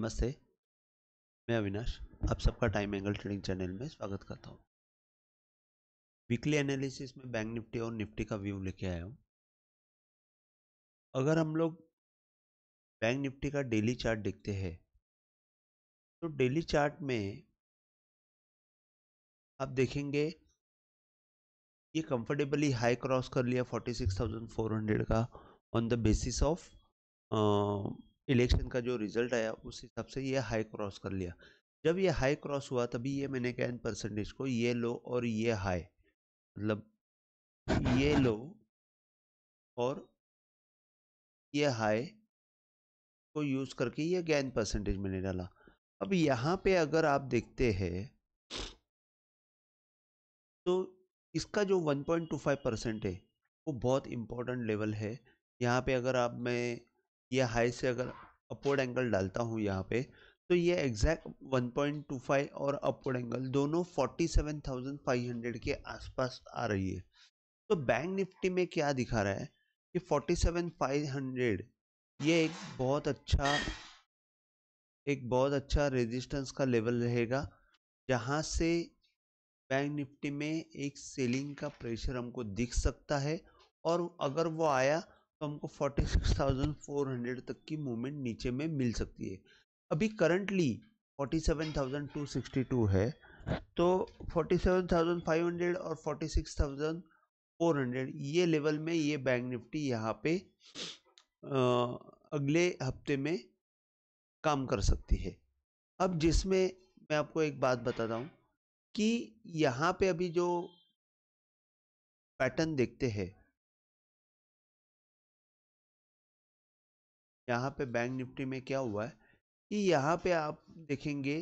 नमस्ते, मैं अविनाश आप सबका टाइम एंगल ट्रेडिंग चैनल में स्वागत करता हूँ। वीकली एनालिसिस में बैंक निफ्टी और निफ्टी का व्यू लेके आया हूँ। अगर हम लोग बैंक निफ्टी का डेली चार्ट देखते हैं तो डेली चार्ट में आप देखेंगे ये कंफर्टेबली हाई क्रॉस कर लिया 46,400 का on the basis of election का जो रिजल्ट आया उस हिसाब से ये हाई क्रॉस कर लिया। जब ये हाई क्रॉस हुआ तभी ये मैंने कहा इन परसेंटेज को ये लो और ये हाई, मतलब ये लो और ये हाई को यूज करके ये गेन परसेंटेज मैंने डाला। अब यहाँ पे अगर आप देखते हैं तो इसका जो 1.25% है वो बहुत इंपॉर्टेंट लेवल है। यहाँ पे अगर आप मैं ये हाई से अगर अपवर्ड एंगल डालता हूँ यहाँ पे तो ये एग्जैक्ट 1.25 और अपवर्ड एंगल दोनों 47,500 के आसपास आ रही है। तो बैंक निफ्टी में क्या दिखा रहा है कि 47,500 ये एक बहुत अच्छा रेजिस्टेंस का लेवल रहेगा, जहां से बैंक निफ्टी में एक सेलिंग का प्रेशर हमको दिख सकता है और अगर वो आया तो हमको 46,400 तक की मूवमेंट नीचे में मिल सकती है। अभी करंटली 47,262 है, तो 47,500 और 46,400 ये लेवल में ये बैंक निफ्टी यहाँ पे अगले हफ्ते में काम कर सकती है। अब जिसमें मैं आपको एक बात बताता हूँ कि यहाँ पे अभी जो पैटर्न देखते हैं, यहाँ पे बैंक निफ्टी में क्या हुआ है कि यहाँ पे आप देखेंगे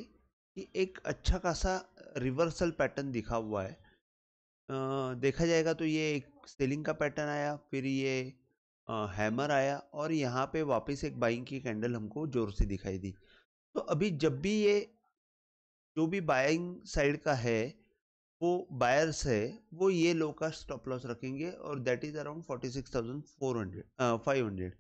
कि एक अच्छा खासा रिवर्सल पैटर्न दिखा हुआ है। देखा जाएगा तो ये एक सेलिंग का पैटर्न आया, फिर ये हैमर आया और यहाँ पे वापस एक बाइंग की कैंडल हमको जोर से दिखाई दी। तो अभी जब भी ये जो भी बाइंग साइड का है वो बायर्स है वो ये लो का स्टॉप लॉस रखेंगे और दैट इज अराउंड 46,500।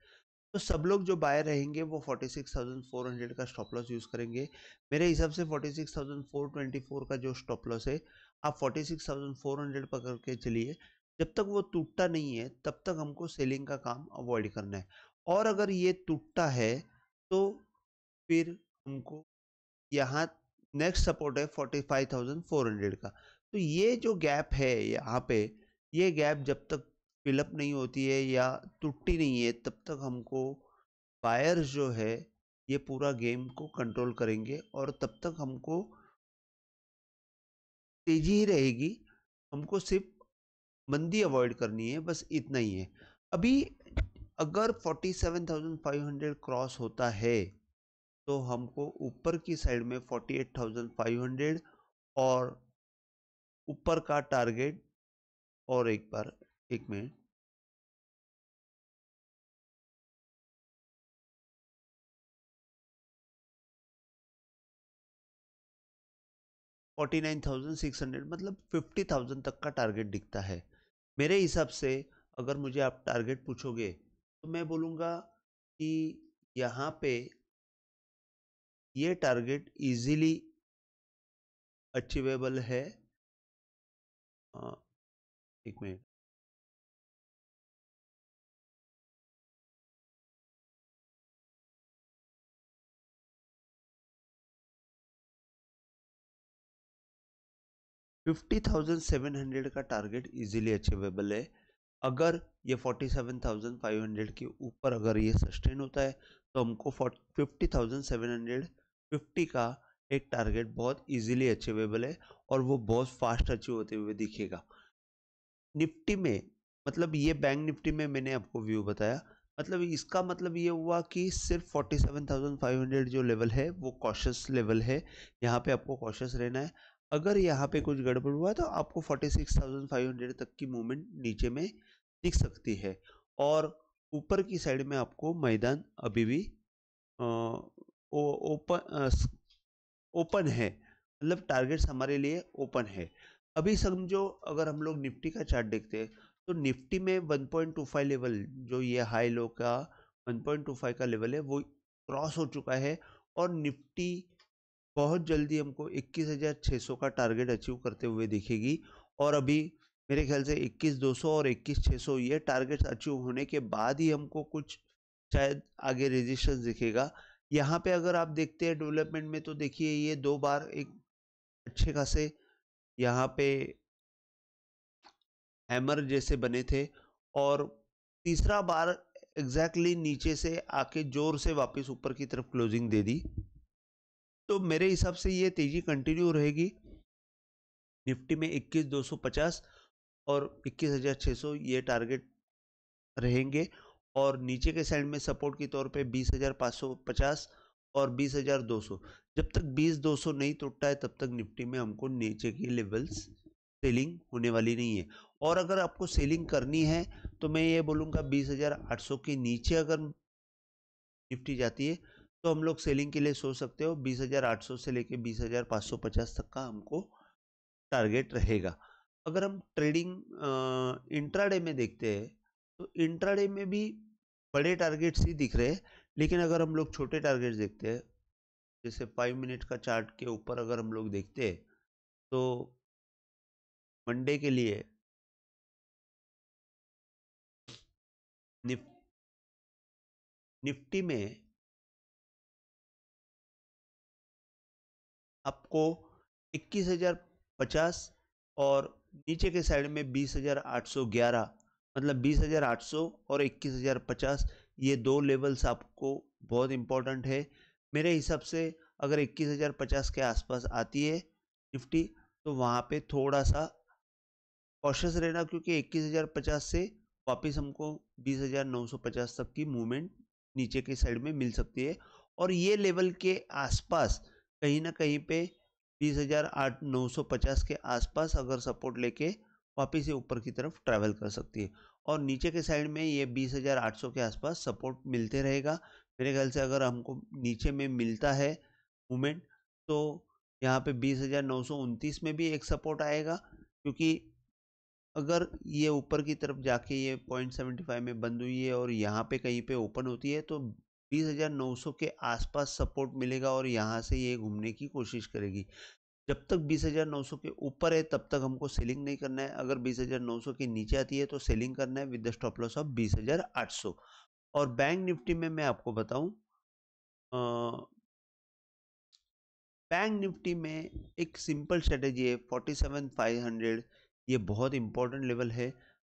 तो सब लोग जो बायर रहेंगे वो 46,400 का स्टॉप लॉस यूज करेंगे। मेरे हिसाब से 46,424 का जो स्टॉप लॉस है आप 46,400 पकड़ के चलिए। जब तक वो टूटता नहीं है तब तक हमको सेलिंग का काम अवॉइड करना है, और अगर ये टूटता है तो फिर हमको यहाँ नेक्स्ट सपोर्ट है 45,400 का। तो ये जो गैप है यहाँ पे, ये गैप जब तक फिलअप नहीं होती है या टूटती नहीं है तब तक हमको बायर्स जो है ये पूरा गेम को कंट्रोल करेंगे और तब तक हमको तेजी ही रहेगी। हमको सिर्फ मंदी अवॉइड करनी है, बस इतना ही है। अभी अगर 47,500 क्रॉस होता है तो हमको ऊपर की साइड में 48,500 और ऊपर का टारगेट, और एक बार एक मिनट 49,600 मतलब 50,000 तक का टारगेट दिखता है मेरे हिसाब से। अगर मुझे आप टारगेट पूछोगे तो मैं बोलूँगा कि यहाँ पे ये टारगेट इजीली अचीवेबल है। एक मिनट 50,700 का टारगेट इजीली अचीवेबल है। अगर ये 47,500 के ऊपर अगर ये सस्टेन होता है तो हमको 50,750 का एक टारगेट बहुत इजीली अचीवेबल है और वो बहुत फास्ट अचीव होते हुए दिखेगा। निफ्टी में मतलब ये बैंक निफ्टी में मैंने आपको व्यू बताया, मतलब इसका मतलब ये हुआ कि सिर्फ 47,500 जो लेवल है वो कॉशियस लेवल है। यहाँ पे आपको कॉशियस रहना है। अगर यहाँ पे कुछ गड़बड़ हुआ तो आपको 46,500 तक की मूवमेंट नीचे में दिख सकती है और ऊपर की साइड में आपको मैदान अभी भी ओपन ओपन है, मतलब टारगेट्स हमारे लिए ओपन है। अभी समझो अगर हम लोग निफ्टी का चार्ट देखते हैं तो निफ्टी में 1.25 लेवल जो ये हाई लो का 1.25 का लेवल है वो क्रॉस हो चुका है और निफ्टी बहुत जल्दी हमको 21,600 का टारगेट अचीव करते हुए दिखेगी। और अभी मेरे ख्याल से 21,200 और 21,600 ये टारगेट्स अचीव होने के बाद ही हमको कुछ शायद आगे रेजिस्टेंस दिखेगा। यहाँ पे अगर आप देखते हैं डेवलपमेंट में, तो देखिए ये 2 बार एक अच्छे खासे यहाँ पे हैमर जैसे बने थे, और तीसरा बार एग्जैक्टली नीचे से आके जोर से वापस ऊपर की तरफ क्लोजिंग दे दी। तो मेरे हिसाब से ये तेजी कंटिन्यू रहेगी। निफ्टी में 21,250 और 21,600 ये टारगेट रहेंगे, और नीचे के साइड में सपोर्ट के तौर पे 20,550 और 20,200। जब तक 20,200 नहीं टूटता है तब तक निफ्टी में हमको नीचे की लेवल्स सेलिंग होने वाली नहीं है। और अगर आपको सेलिंग करनी है तो मैं ये बोलूँगा 20,800 के नीचे अगर निफ्टी जाती है तो हम लोग सेलिंग के लिए सोच सकते हो। 20,800 से लेके 20,550 तक का हमको टारगेट रहेगा। अगर हम ट्रेडिंग इंट्राडे में देखते हैं तो इंट्राडे में भी बड़े टारगेट्स ही दिख रहे हैं, लेकिन अगर हम लोग छोटे टारगेट्स देखते हैं, जैसे 5 मिनट का चार्ट के ऊपर अगर हम लोग देखते हैं, तो मंडे के लिए निफ्टी में आपको 21,050 और नीचे के साइड में 20,811, मतलब 20,800 और 21,050, ये दो लेवल्स आपको बहुत इंपॉर्टेंट है मेरे हिसाब से। अगर 21,050 के आसपास आती है निफ्टी तो वहाँ पे थोड़ा सा कॉशियस रहना, क्योंकि 21,050 से वापस हमको 20,950 तक की मूवमेंट नीचे के साइड में मिल सकती है। और ये लेवल के आसपास कहीं ना कहीं पे 20,950 के आसपास अगर सपोर्ट लेके वापस से ऊपर की तरफ ट्रैवल कर सकती है, और नीचे के साइड में ये 20,800 के आसपास सपोर्ट मिलते रहेगा मेरे ख्याल से। अगर हमको नीचे में मिलता है मूवमेंट तो यहाँ पे 20,929 में भी एक सपोर्ट आएगा, क्योंकि अगर ये ऊपर की तरफ जाके ये 0.75 में बंद हुई है और यहाँ पे कहीं पे ओपन होती है तो 20,900 के आसपास सपोर्ट मिलेगा और यहाँ से ये घूमने की कोशिश करेगी। जब तक 20,900 के ऊपर है तब तक हमको सेलिंग नहीं करना है। अगर 20,900 के नीचे आती है तो सेलिंग करना है with the stop loss of 20,800। और बैंक निफ्टी में मैं आपको बताऊं, बैंक निफ्टी में एक सिंपल स्ट्रेटेजी है 47,500। ये बहुत इंपॉर्टेंट लेवल है।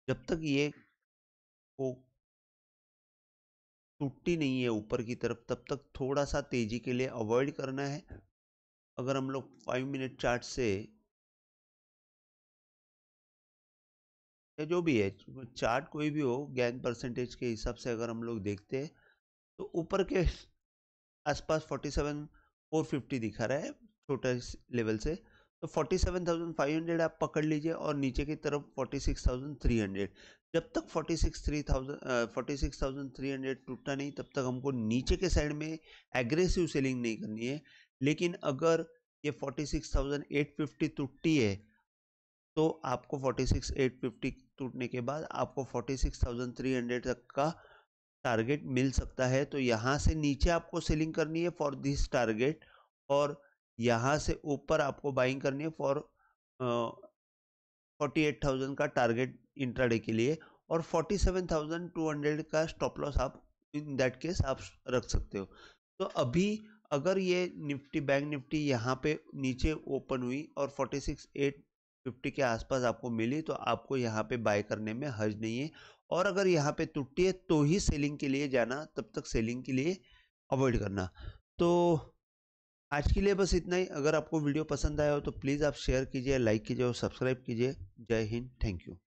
जब तक ये को टूटती नहीं है ऊपर की तरफ तब तक थोड़ा सा तेजी के लिए अवॉइड करना है। अगर हम लोग 5 मिनट चार्ट से या जो भी है चार्ट कोई भी हो, गेन परसेंटेज के हिसाब से अगर हम लोग देखते हैं तो ऊपर के आसपास 47,450 दिखा रहा है छोटा लेवल से, तो 47,500 आप पकड़ लीजिए और नीचे की तरफ 46,300। जब तक 46,300 टूटता नहीं तब तक हमको नीचे के साइड में एग्रेसिव सेलिंग नहीं करनी है। लेकिन अगर ये 46,850 टूटती है तो आपको 46,850 टूटने के बाद आपको 46,300 तक का टारगेट मिल सकता है। तो यहाँ से नीचे आपको सेलिंग करनी है फॉर दिस टारगेट, और यहाँ से ऊपर आपको बाइंग करनी है फॉर 48,000 का टारगेट इंट्राडे के लिए, और 47,200 का स्टॉप लॉस आप इन दैट केस आप रख सकते हो। तो अभी अगर ये निफ्टी बैंक निफ्टी यहाँ पे नीचे ओपन हुई और 46,850 के आसपास आपको मिली तो आपको यहाँ पे बाय करने में हर्ज नहीं है। और अगर यहाँ पे टूटती है तो ही सेलिंग के लिए जाना, तब तक सेलिंग के लिए अवॉइड करना। तो आज के लिए बस इतना ही। अगर आपको वीडियो पसंद आया हो तो प्लीज़ आप शेयर कीजिए, लाइक कीजिए और सब्सक्राइब कीजिए। जय हिंद, थैंक यू।